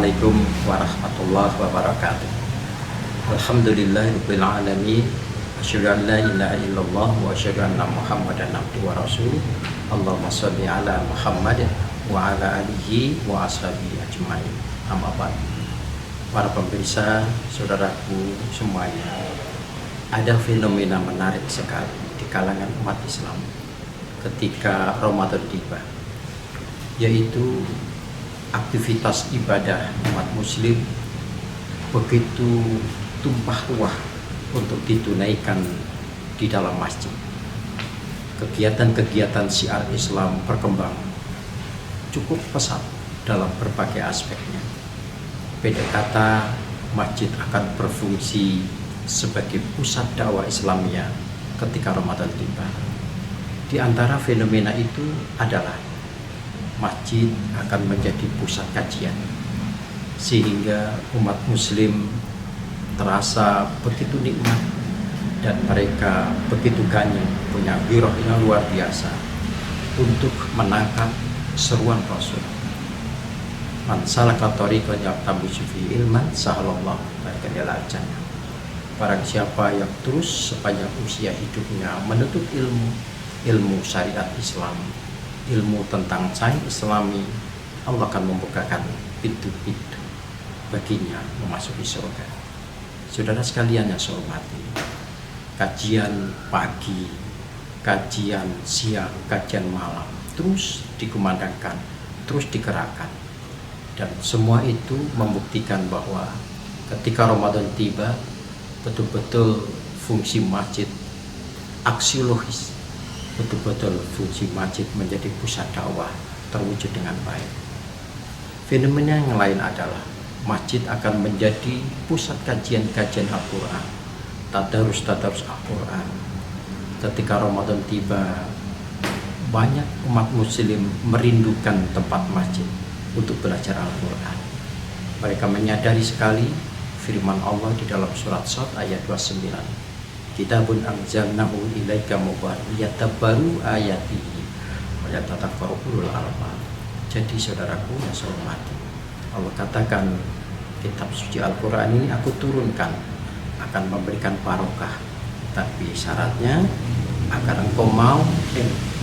Assalamualaikum warahmatullahi wabarakatuh. Alhamdulillahirabbil alamin. Asyhadu an la ilaha illallah wa asyhadu anna Muhammadan abduhu wa rasuluh. Allahumma shalli ala Muhammad wa ala alihi wa ashabihi ajmain. Amma ba'd. Para pemirsa, saudaraku semuanya, ada fenomena menarik sekali di kalangan umat Islam ketika Ramadan tiba, yaitu aktivitas ibadah umat muslim begitu tumpah ruah untuk ditunaikan di dalam masjid. Kegiatan-kegiatan syiar Islam berkembang cukup pesat dalam berbagai aspeknya. Beda kata, masjid akan berfungsi sebagai pusat dakwah Islamiyah ketika Ramadan tiba. Di antara fenomena itu adalah masjid akan menjadi pusat kajian, sehingga umat muslim terasa begitu nikmat dan mereka begitu ganyang, punya giroh yang luar biasa untuk menangkap seruan Rasul. Man salaka thariqan yaltamisu fihi ilman sahalallahu bihi al-jannah. Barang siapa yang terus sepanjang usia hidupnya menuntut ilmu syariat Islam, ilmu tentang sains Islami, Allah akan membukakan pintu-pintu baginya memasuki surga. Saudara sekalian yang saya hormati, kajian pagi, kajian siang, kajian malam terus dikumandangkan, terus digerakkan, dan semua itu membuktikan bahwa ketika Ramadan tiba, betul-betul fungsi masjid aksiologis, betul-betul fungsi masjid menjadi pusat dakwah terwujud dengan baik. Fenomena yang lain adalah masjid akan menjadi pusat kajian-kajian Al-Quran, tadarus Al-Quran. Ketika Ramadan tiba, banyak umat muslim merindukan tempat masjid untuk belajar Al-Quran. Mereka menyadari sekali firman Allah di dalam surat Shad ayat 29. Kitabun anzalnahu ilaika mubarakun liyadabbaru ayatihi wa yatadhakkaru ulul albab. Jadi saudaraku yang saya hormati, Allah katakan kitab suci Al-Quran ini aku turunkan akan memberikan barokah, tapi syaratnya agar engkau mau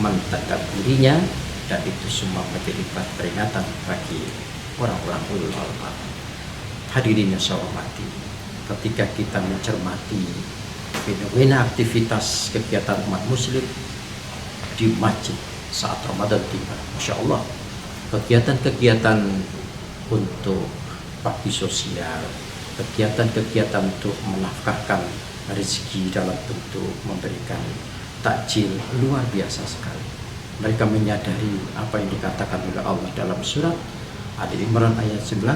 mentadabburinya, dan itu semua menjadi peringatan bagi orang-orang ulul albab. Hadirin yang saya hormati, ketika kita mencermati fenomena aktivitas kegiatan umat muslim di masjid saat Ramadan tiba, Masya Allah, kegiatan-kegiatan untuk bakti sosial, kegiatan-kegiatan untuk menafkahkan rezeki dalam bentuk memberikan takjil luar biasa sekali. Mereka menyadari apa yang dikatakan oleh Allah dalam surat Ali Imran ayat 92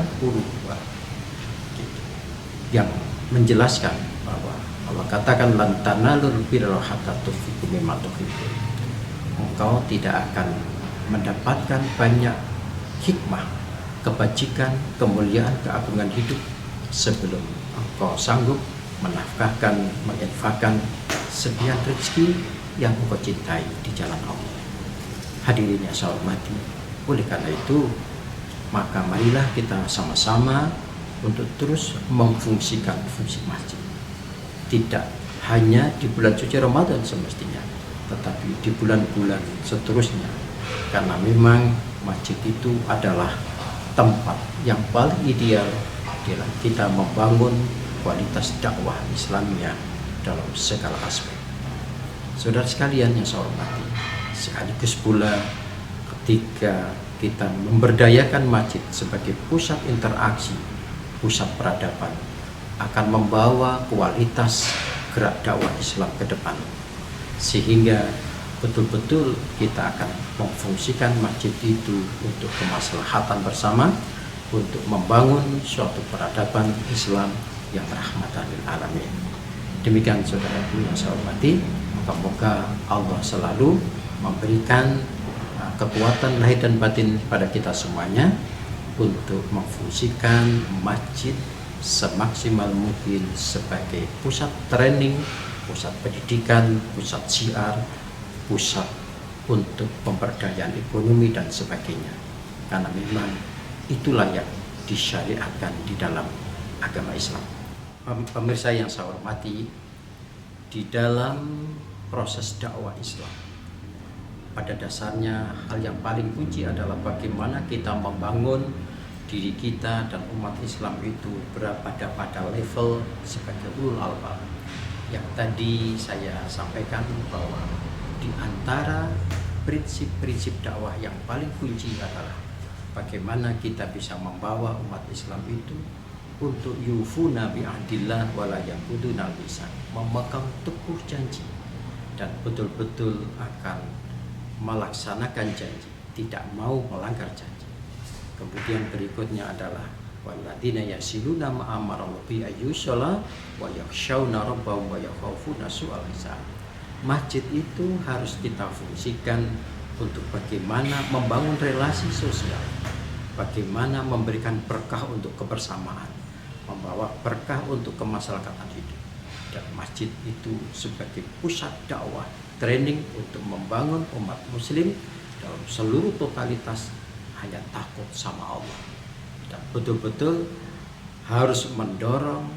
yang menjelaskan bahwa Allah katakan lan tanalul birra hatta tunfiqu mimma tuhibbun. Engkau tidak akan mendapatkan banyak hikmah, kebajikan, kemuliaan, keagungan hidup sebelum engkau sanggup menafkahkan, menginfakkan sekian rezeki yang engkau cintai di jalan Allah. Hadirin yang saya hormati, oleh karena itu maka marilah kita sama-sama untuk terus memfungsikan fungsi masjid, tidak hanya di bulan suci Ramadan semestinya, tetapi di bulan-bulan seterusnya, karena memang masjid itu adalah tempat yang paling ideal dalam kita membangun kualitas dakwah Islamiyah dalam segala aspek. Saudara sekalian yang saya hormati, sekaligus pula ketika kita memberdayakan masjid sebagai pusat interaksi, pusat peradaban, akan membawa kualitas gerak dakwah Islam ke depan, sehingga betul-betul kita akan memfungsikan masjid itu untuk kemaslahatan bersama, untuk membangun suatu peradaban Islam yang rahmatan lil alamin. Demikian saudaraku yang saya hormati, moga-moga Allah selalu memberikan kekuatan lahir dan batin pada kita semuanya untuk memfungsikan masjid semaksimal mungkin sebagai pusat training, pusat pendidikan, pusat syiar, pusat untuk pemberdayaan ekonomi dan sebagainya. Karena memang itulah yang disyariatkan di dalam agama Islam. Pemirsa yang saya hormati, di dalam proses dakwah Islam, pada dasarnya hal yang paling kunci adalah bagaimana kita membangun diri kita dan umat Islam itu berada pada level sebagai ulul albab. Yang tadi saya sampaikan bahwa di antara prinsip-prinsip dakwah yang paling kunci adalah bagaimana kita bisa membawa umat Islam itu untuk yufuna bi'ahdillah wala yanqudunal mitsaq, memegang teguh janji dan betul-betul akan melaksanakan janji, tidak mau melanggar janji. Kemudian berikutnya adalah walladzina yasiluna ma amara bi ayyusala wa yakhshawna rabbahum wa yakhafuna su'al hisab. Masjid itu harus kita fungsikan untuk bagaimana membangun relasi sosial, bagaimana memberikan berkah untuk kebersamaan, membawa berkah untuk kemasyarakatan hidup. Dan masjid itu sebagai pusat dakwah, training untuk membangun umat muslim dalam seluruh totalitas hanya takut sama Allah. Dan betul-betul harus mendorong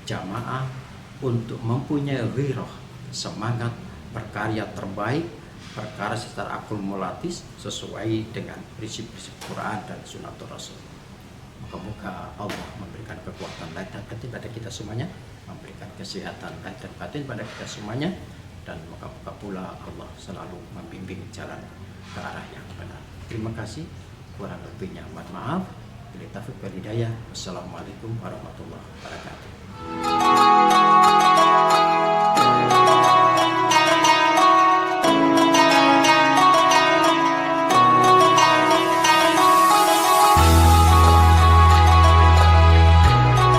jamaah untuk mempunyai ghirah, semangat berkarya terbaik, berkarya secara akumulatif sesuai dengan prinsip-prinsip Quran dan Sunnatul Rasul. Moga-moga Allah memberikan kekuatan lahir dan batin pada kita semuanya, memberikan kesehatan lahir dan batin pada kita semuanya, dan moga-moga pula Allah selalu membimbing jalan ke arah yang benar. Terima kasih. Kurang lebihnya mohon maaf. Bila taufiq wal hidayah. Wassalamualaikum warahmatullahi wabarakatuh.